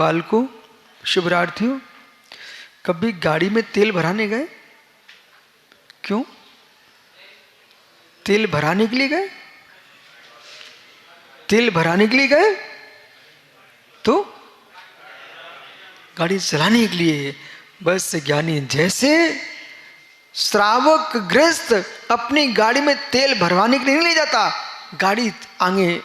बालकों, शुभरार्थियों, कभी गाड़ी में तेल भराने गए? क्यों? तेल भराने के लिए गए? तेल भराने के लिए गए? तो गाड़ी चलाने के लिए। बस ज्ञानी जैसे श्रावक गृहस्थ अपनी गाड़ी में तेल भरवाने के लिए नहीं ले जाता, गाड़ी आगे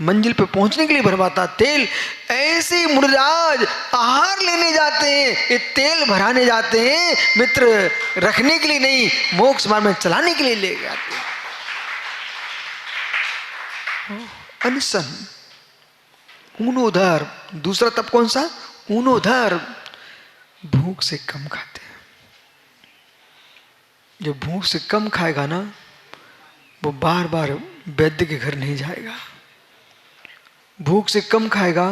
मंजिल पे पहुंचने के लिए भरवाता तेल, ऐसे मुनिराज आहार लेने जाते हैं, ये तेल भराने जाते हैं मित्र, रखने के लिए नहीं, मोक्ष मार्ग में चलाने के लिए ले जाते हैं। अनशन, ऊनोदर, दूसरा तप कौन सा? ऊनोदर, भूख से कम खाते हैं। जो भूख से कम खाएगा ना, वो बार बार वैद्य के घर नहीं जाएगा। भूख से कम खाएगा,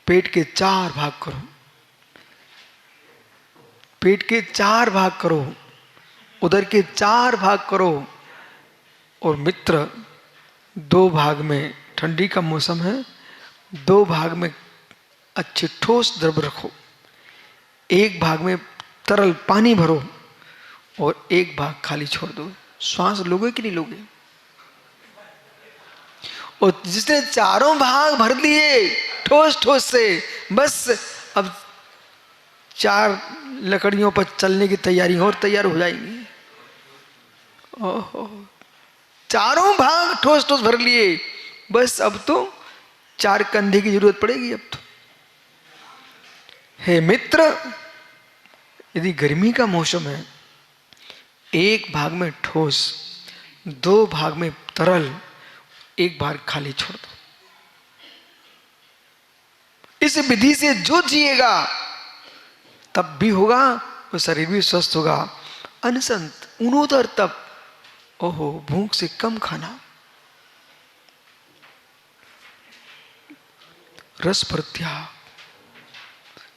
पेट के 4 भाग करो, पेट के 4 भाग करो, उदर के 4 भाग करो, और मित्र 2 भाग में, ठंडी का मौसम है, 2 भाग में अच्छे ठोस द्रव्य रखो, 1 भाग में तरल पानी भरो और 1 भाग खाली छोड़ दो। श्वास लोगे कि नहीं लोगे? और जिसने 4 भाग भर दिए ठोस ठोस से, बस अब 4 लकड़ियों पर चलने की तैयारी और तैयार हो जाएंगी। ओहो, 4 भाग ठोस ठोस भर लिए, बस अब तो 4 कंधे की जरूरत पड़ेगी अब तो। हे मित्र, यदि गर्मी का मौसम है, 1 भाग में ठोस, 2 भाग में तरल, 1 भाग खाली छोड़ दो। इस विधि से जो जिएगा तब भी होगा, वो शरीर भी स्वस्थ होगा। अनसंत, ऊनोदर तप, ओहो, भूख से कम खाना, रस परित्याग।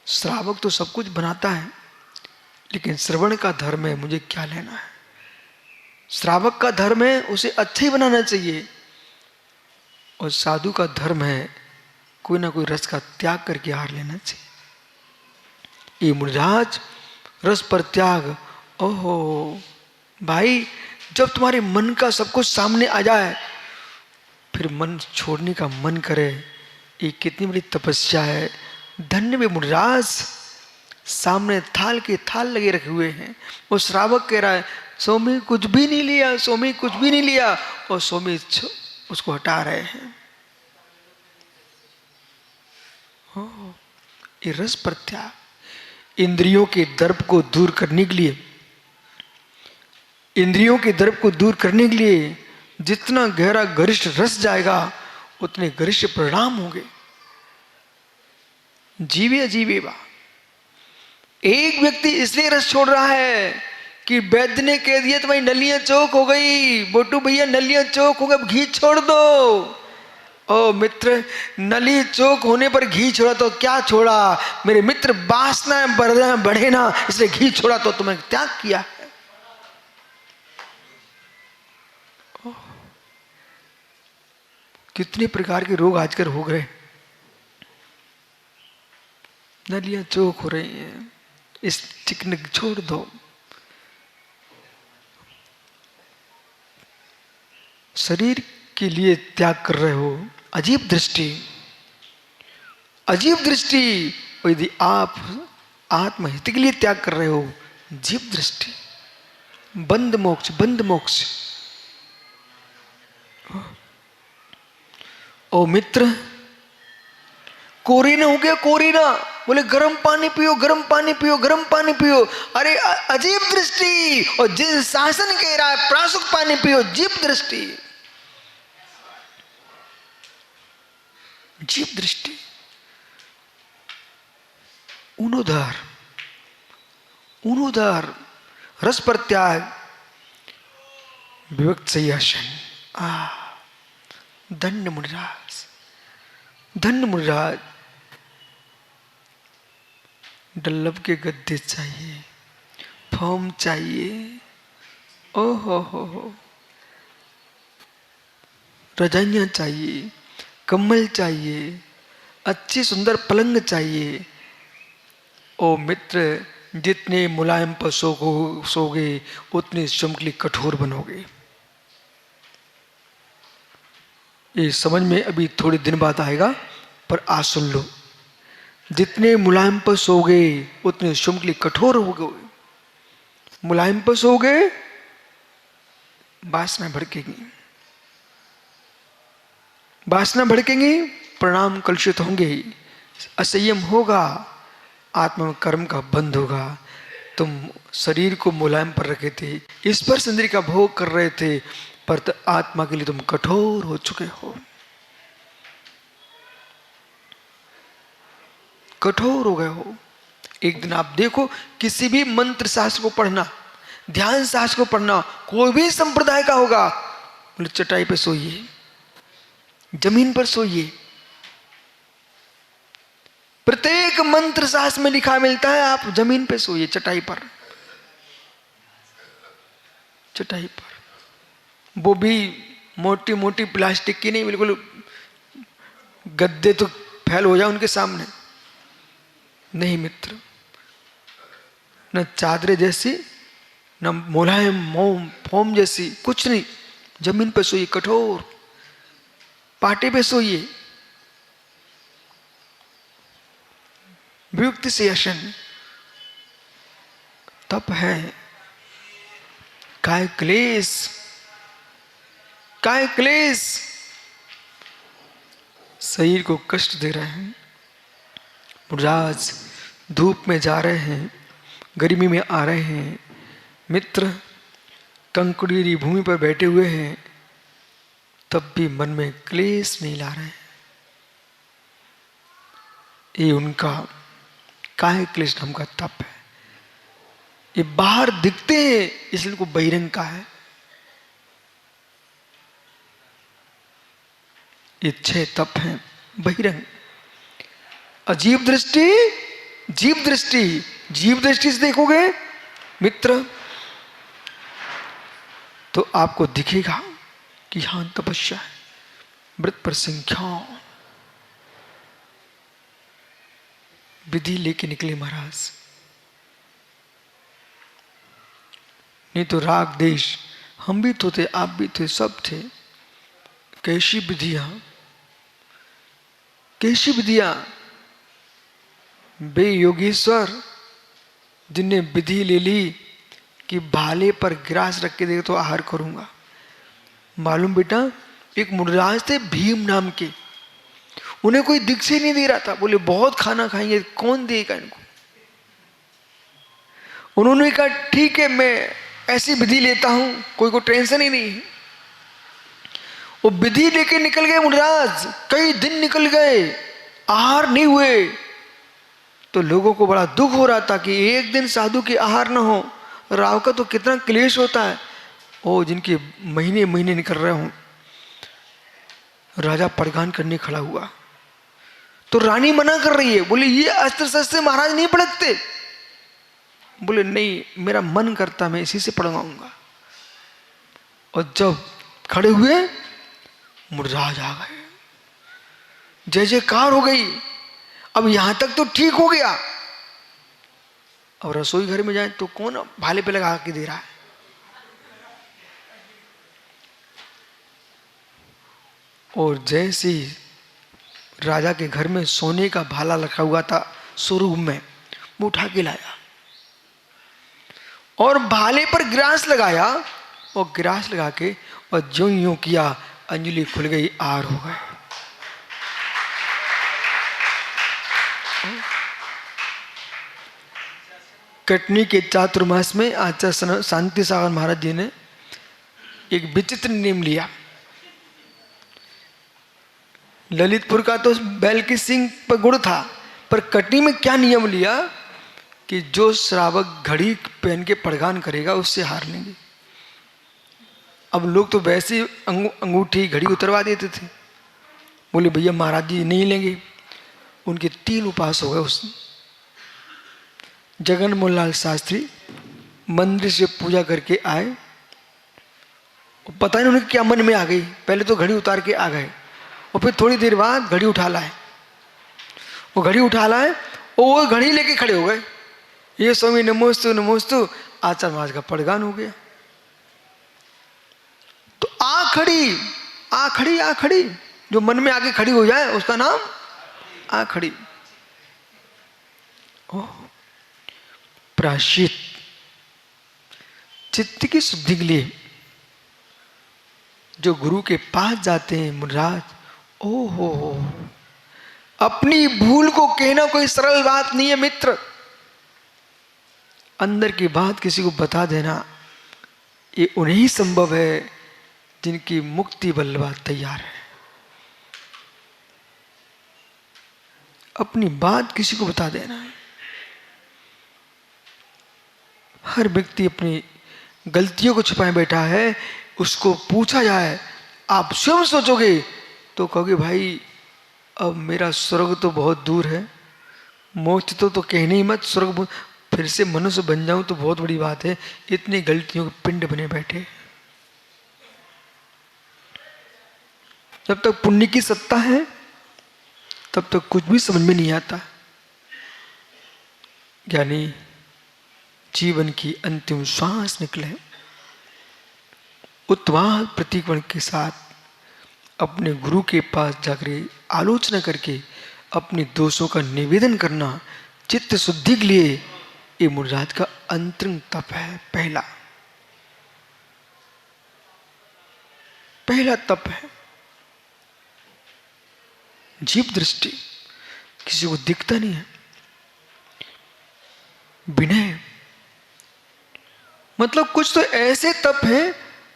श्रावक तो सब कुछ बनाता है, लेकिन श्रवण का धर्म है, मुझे क्या लेना है। श्रावक का धर्म है उसे अच्छा ही बनाना चाहिए, और साधु का धर्म है कोई ना कोई रस का त्याग करके आहार लेना चाहिए। ये मुनिराज रस पर त्याग, ओहो भाई, जब तुम्हारे मन का सब कुछ सामने आ जाए, फिर मन छोड़ने का मन करे, ये कितनी बड़ी तपस्या है। धन्य वे मुनिराज, सामने थाल के थाल लगे रखे हुए हैं, वो श्रावक कह रहा है स्वामी कुछ भी नहीं लिया, स्वामी कुछ भी नहीं लिया, और स्वामी उसको हटा रहे हैं। ये रस प्रत्याग, इंद्रियों के दर्प को दूर करने के लिए, इंद्रियों के दर्प को दूर करने के लिए जितना गहरा गरिष्ठ रस जाएगा, उतने गरिष्ठ परिणाम होंगे। जीवे अजीवे बा, एक व्यक्ति इसलिए रस छोड़ रहा है कि वैद्य ने कह दिया तुम्हारी नलियां चौक हो गई, बोटू भैया नलियां चौक हो गए, अब घी छोड़ दो। ओ मित्र, नली चौक होने पर घी छोड़ा तो क्या छोड़ा? मेरे मित्र, वासना बढ़े ना, इसलिए घी छोड़ा तो तुम्हें त्याग किया है। कितने प्रकार के रोग आजकल हो गए, नलियां चौक हो रही हैं, इस चिकन छोड़ दो। शरीर के लिए त्याग कर रहे हो, अजीब दृष्टि, अजीब दृष्टि। और यदि आप आत्महित के लिए त्याग कर रहे हो, जीव दृष्टि, बंद मोक्ष, बंद मोक्ष। ओ मित्र, कोरिना हो गया, कोरिना, बोले गर्म पानी पियो, गर्म पानी पियो, गर्म पानी पियो। अरे अजीब दृष्टि। और जिस शासन कह रहा है प्रासुक पानी पियो, जीव दृष्टि, जीव दृष्टि। ऊनोदर, ऊनोदर, रस पर त्याग, विविक्त संयासन। धन्य मुनिराज, धन्य मुनिराज। डल्लभ के गद्दे चाहिए, फॉर्म चाहिए, ओहो हो, रजाइयाँ चाहिए, कम्बल चाहिए, अच्छी सुंदर पलंग चाहिए। ओ मित्र, जितने मुलायम पर सोगे उतने चमकली कठोर बनोगे। ये समझ में अभी थोड़े दिन बाद आएगा, पर आज सुन लो। जितने मुलायम पर सोगे उतने चमकली कठोर होगे। मुलायम पर सोगे, वासना भड़केगी, वासना भड़केंगी, परिणाम कलुषित होंगे, असंयम होगा, आत्मा में कर्म का बंध होगा। तुम शरीर को मुलायम पर रखे थे, स्पर्श इंद्रिय का भोग कर रहे थे, पर आत्मा के लिए तुम कठोर हो चुके हो, कठोर हो गए हो। एक दिन आप देखो, किसी भी मंत्र शास्त्र को पढ़ना, ध्यान शास्त्र को पढ़ना, कोई भी संप्रदाय का होगा, बोले चटाई पे सोइए, जमीन पर सोइए। प्रत्येक मंत्र शास्त्र में लिखा मिलता है आप जमीन पे सोइए, चटाई पर, चटाई पर। वो भी मोटी मोटी प्लास्टिक की नहीं, बिल्कुल गद्दे तो फैल हो जाए उनके सामने। नहीं मित्र, न चादरे जैसी, न मुलायम फोम जैसी, कुछ नहीं। जमीन पे सोइए, कठोर पाटे पे सोइए, वियुक्त से यशन। तप है, काय क्लेश, काय क्लेश, शरीर को कष्ट दे रहे हैं। मुराज धूप में जा रहे हैं, गर्मी में आ रहे हैं, मित्र कंकड़ी भूमि पर बैठे हुए हैं, तब भी मन में क्लेश नहीं ला रहे। ये उनका काहे क्लेश नाम का तप है। ये बाहर दिखते हैं इसलिए उनको बहिरंग का है। ये 6 तप हैं बहिरंग। अजीब दृष्टि, जीव दृष्टि, जीव दृष्टि से देखोगे मित्र तो आपको दिखेगा कि यहां तपस्या है, व्रत पर संख्या, विधि लेके निकले महाराज। नहीं तो राग देश, हम भी तो थे, आप भी थे, सब थे। कैसी विधियां, कैसी विधियां। बे योगेश्वर जिनने विधि ले ली कि भाले पर ग्रास रख के दे तो आहार करूंगा। मालूम बेटा, एक मुनिराज थे भीम नाम के, उन्हें कोई दीक्षा ही नहीं दे रहा था। बोले बहुत खाना खाएंगे, कौन देगा इनको। उन्होंने कहा ठीक है, मैं ऐसी विधि लेता हूं, कोई को टेंशन ही नहीं। वो विधि लेके निकल गए मुनिराज, कई दिन निकल गए, आहार नहीं हुए। तो लोगों को बड़ा दुख हो रहा था कि एक दिन साधु के आहार न हो। राव का तो कितना क्लेश होता है। ओ जिनके महीने महीने निकल रहे हों। राजा प्रगान करने खड़ा हुआ तो रानी मना कर रही है, बोले ये अस्त्र शस्त्र महाराज नहीं पड़कते। बोले नहीं, मेरा मन करता मैं इसी से पड़वाऊंगा। और जब खड़े हुए मुनिराज आ गए, जय जयकार हो गई। अब यहां तक तो ठीक हो गया, अब रसोई घर में जाए तो कौन भाले पे लगा के दे रहा है। और जैसे राजा के घर में सोने का भाला रखा हुआ था स्वरूप में, वो उठा के लाया और भाले पर ग्रास लगाया। और ग्रास लगा के और ज्यों यूं किया, अंजलि खुल गई, आर हो गए। कटनी के चातुर्मास में आचार्य शांति सागर महाराज जी ने एक विचित्र नियम लिया। ललितपुर का तो बैल के सिंह पर गुड़ था, पर कटनी में क्या नियम लिया कि जो श्रावक घड़ी पहन के प्रगान करेगा उससे हार लेंगे। अब लोग तो वैसे अंगूठी घड़ी उतरवा देते थे। बोले भैया महाराज जी नहीं लेंगे। उनके 3 उपास हो गए। उस जगन मोहनलाल शास्त्री मंदिर से पूजा करके आए, पता नहीं उन्हें क्या मन में आ गई। पहले तो घड़ी उतार के आ गए और फिर थोड़ी देर बाद घड़ी उठा लाए। वो घड़ी उठा लाए और वो घड़ी लेके खड़े हो गए, ये स्वामी नमोस्तु नमोस्तु, आचार्य महाराज का पड़गान हो गया। तो आखड़ी, आखड़ी, आखड़ी, जो मन में आके खड़ी हो जाए उसका नाम आखड़ी। ओह, प्रायश्चित चित्त की शुद्धि के लिए जो गुरु के पास जाते हैं मुनिराज, ओहो, अपनी भूल को कहना कोई सरल बात नहीं है मित्र। अंदर की बात किसी को बता देना ये उन्हें ही संभव है जिनकी मुक्ति बल्लभा तैयार है। अपनी बात किसी को बता देना है। हर व्यक्ति अपनी गलतियों को छुपाए बैठा है, उसको पूछा जाए, आप स्वयं सोचोगे तो कहोगे भाई अब मेरा स्वर्ग तो बहुत दूर है, मोक्ष तो कहने ही मत, स्वर्ग फिर से मनुष्य बन जाऊं तो बहुत बड़ी बात है, इतनी गलतियों के पिंड बने बैठे। जब तक पुण्य की सत्ता है तब तक कुछ भी समझ में नहीं आता। ज्ञानी जीवन की अंतिम श्वास निकले उत्वाद प्रतिकोण के साथ अपने गुरु के पास जाकर आलोचना करके अपने दोषों का निवेदन करना चित्त शुद्धि के लिए ये मुनिराज का अंतरंग तप है। पहला तप है जीव दृष्टि, किसी को दिखता नहीं है। विनय मतलब कुछ तो ऐसे तप हैं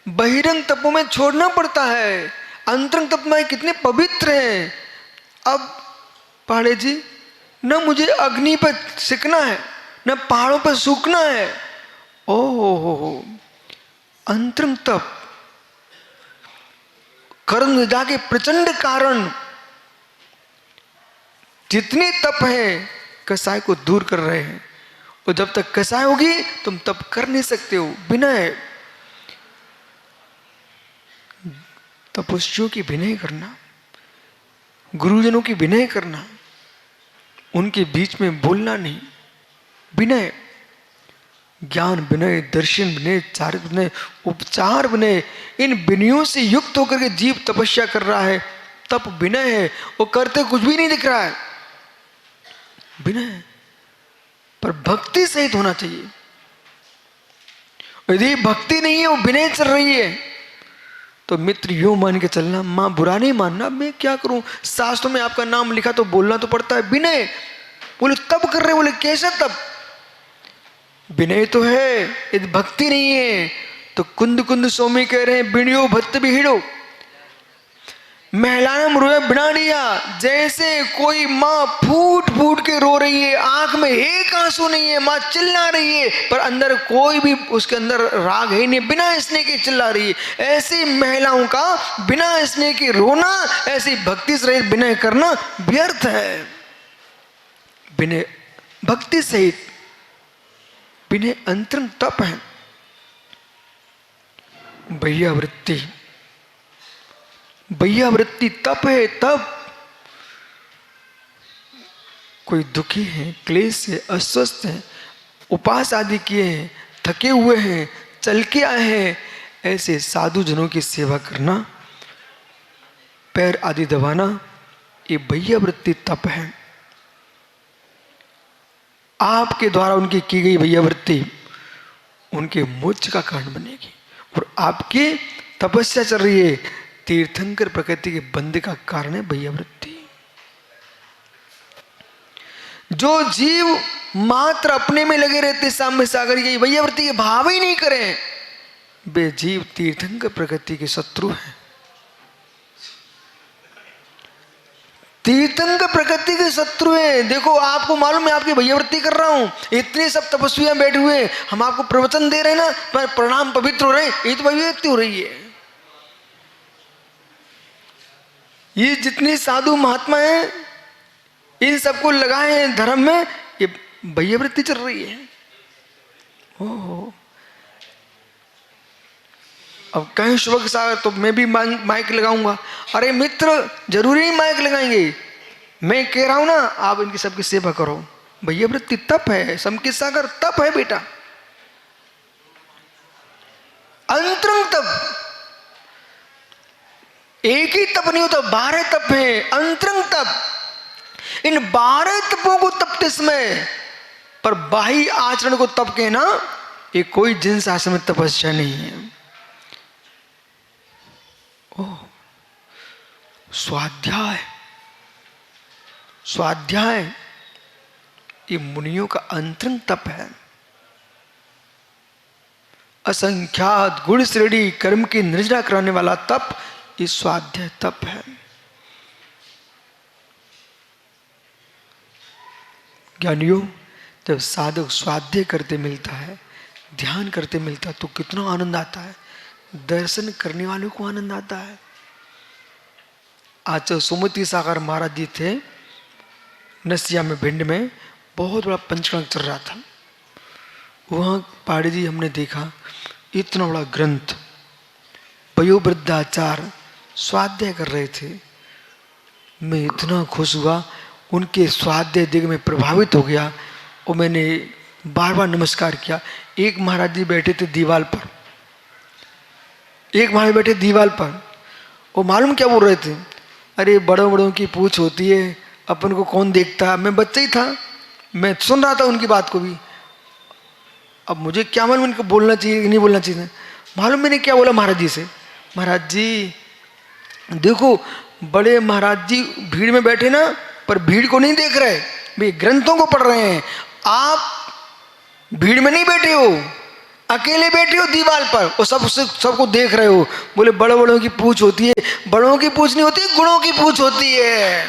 बहिरंग तपों में छोड़ना पड़ता है, अंतरंग तप में कितने पवित्र हैं। अब पहाड़े जी, न मुझे अग्नि पर सिकना है न पहाड़ों पर सूखना है। ओहो, अंतरंग तप कर्म निदा के प्रचंड कारण जितने तप हैं कसाय को दूर कर रहे हैं, और जब तक कसाय होगी तुम तप कर नहीं सकते हो। विनय, तपस्वियों की विनय करना, गुरुजनों की विनय करना, उनके बीच में बोलना नहीं। विनय, ज्ञान विनय, दर्शन विनय, चारित्र विनय, उपचार विनय, इन विनयों से युक्त होकर के जीव तपस्या कर रहा है, तप विनय है। वो करते कुछ भी नहीं दिख रहा है, विनय, पर भक्ति सहित होना चाहिए। यदि भक्ति नहीं है, वो विनय चल रही है, तो मित्र यूं मान के चलना, मां बुरा नहीं मानना, मैं क्या करूं, शास्त्रों में आपका नाम लिखा तो बोलना तो पड़ता है। विनय, बोले तब कर रहे, बोले कैसे तब, विनय तो है, यदि भक्ति नहीं है तो कुंद कुंद स्वामी कह रहे हैं बिणियो भत्त बिहिड़ो महिलाएं रोए बिना दिया। जैसे कोई माँ फूट फूट के रो रही है, आंख में एक आंसू नहीं है, माँ चिल्ला रही है, पर अंदर कोई भी उसके अंदर राग है नहीं, बिना स्नेह के चिल्ला रही है। ऐसी महिलाओं का बिना स्नेह के रोना, ऐसी भक्ति सहित विनय करना व्यर्थ है। विनय भक्ति सहित विनय अंतरंग तप है। भैया वृत्ति, भैया वृत्ति तप है। तप कोई दुखी है, क्लेश से अस्वस्थ है, उपास आदि किए हैं, थके हुए हैं, चल के आए हैं, ऐसे साधु जनों की सेवा करना, पैर आदि दबाना, ये भैया वृत्ति तप है। आपके द्वारा उनकी की गई भैया वृत्ति उनके मोक्ष का कारण बनेगी, और आपकी तपस्या चल रही है, तीर्थंकर प्रकृति के बंधे का कारण है भैया वृत्ति। जो जीव मात्र अपने में लगे रहते, साम्य सागर की भैया वृत्ति के भाव ही नहीं करें, वे जीव तीर्थंकर प्रकृति के शत्रु हैं। तीर्थंकर प्रकृति के शत्रु हैं। देखो आपको मालूम है, आपकी भैया वृत्ति कर रहा हूं, इतने सब तपस्वियां बैठे हुए, हम आपको प्रवचन दे रहे हैं ना, पर प्रणाम पवित्र हो रहे हैं, ये तो भैया वृत्ति हो रही है। ये जितने साधु महात्मा हैं, इन सबको लगाए हैं धर्म में, ये भैया वृत्ति चल रही है। ओह, अब कहीं शुभ सागर तो मैं भी माइक लगाऊंगा। अरे मित्र, जरूरी नहीं माइक लगाएंगे, मैं कह रहा हूं ना आप इनकी सबकी सेवा करो। भैया वृत्ति तप है, समकित सागर तप है बेटा, अंतरंग तप। एक ही तप नहीं होता, 12 तप है, अंतरंग तप। इन 12 तपों को तपते समय पर बाह्य आचरण को तप के ना, ये कोई जिन शासन में तपस्या नहीं है। ओह, स्वाध्याय, स्वाध्याय ये मुनियों का अंतरंग तप है। असंख्यात गुण श्रेणी कर्म की निर्जरा कराने वाला तप ये स्वाध्याय तप है। ज्ञानियों, जब साधक स्वाध्याय करते मिलता है, ध्यान करते मिलता है, तो कितना आनंद आता है। दर्शन करने वालों को आनंद आता है। आज सुमति सागर महाराज जी थे नसिया में, भिंड में, बहुत बड़ा पंचकर्म चल रहा था। वहाँ पहाड़ी जी हमने देखा इतना बड़ा ग्रंथ, वयोवृद्धाचार्य स्वाध्याय कर रहे थे। मैं इतना खुश हुआ, उनके स्वाध्याय देख मैं प्रभावित हो गया और मैंने बार बार नमस्कार किया। एक महाराज जी बैठे थे दीवार पर, एक महाराज बैठे दीवार पर, वो मालूम क्या बोल रहे थे, अरे बड़ों बड़ों की पूछ होती है, अपन को कौन देखता। मैं बच्चा ही था, मैं सुन रहा था उनकी बात को भी। अब मुझे क्या मालूम इनको बोलना चाहिए कि नहीं बोलना चाहिए। मालूम मैंने क्या बोला महाराज जी से, महाराज जी देखो बड़े महाराज जी भीड़ में बैठे ना, पर भीड़ को नहीं देख रहे, वे ग्रंथों को पढ़ रहे हैं। आप भीड़ में नहीं बैठे हो, अकेले बैठे हो दीवार पर और सबको देख रहे हो। बोले बड़े बड़ों की पूछ होती है, बड़ों की पूछ नहीं होती, गुणों की पूछ होती है।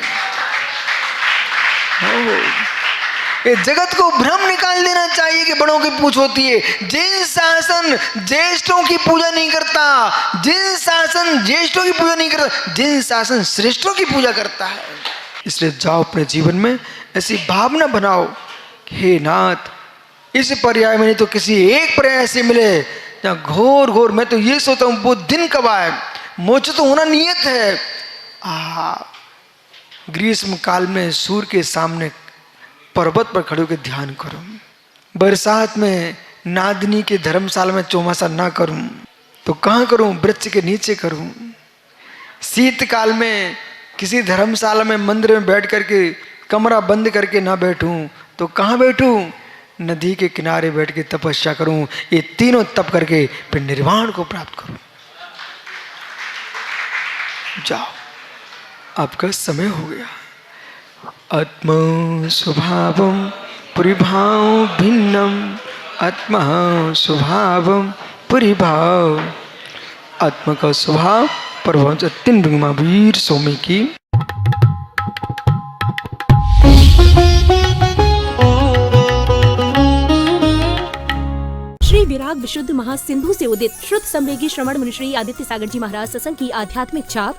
ये जगत को भ्रम निकाल देना चाहिए कि बड़ों की पूछ होती है। जिन शासन ज्येष्ठों की पूजा नहीं करता, जिन शासन ज्येष्ठों की पूजा नहीं करता, जिन शासन श्रेष्ठों की पूजा करता है। इसलिए जाओ अपने जीवन में ऐसी भावना बनाओ, हे नाथ इस पर्याय में नहीं तो किसी एक पर्याय से मिले जहाँ घोर घोर, मैं तो ये सोचता हूँ वो दिन कब आए, मुझे तो होना नियत है। ग्रीष्म काल में सूर्य के सामने पर्वत पर खड़े होकर ध्यान करूं, बरसात में नादनी के धर्मशाला में चौमासा ना करूं तो कहाँ करूं, वृक्ष के नीचे करूं। शीतकाल में किसी धर्मशाला में मंदिर में बैठ करके कमरा बंद करके ना बैठूं तो कहाँ बैठूं, नदी के किनारे बैठ के तपस्या करूं। ये तीनों तप करके फिर निर्वाण को प्राप्त करूं। जाओ, आपका समय हो गया। आत्मा स्वभावम परिभाव भिन्नम, आत्मा स्वभावम परिभाव। आत्मा का स्वभाव प्रभाव तीन महावीर स्वामी की। श्री विराग विशुद्ध महासिंधु से उदित शुद्ध संवेगी श्रवण मुनि श्री आदित्य सागर जी महाराज सत्संग की आध्यात्मिक छाप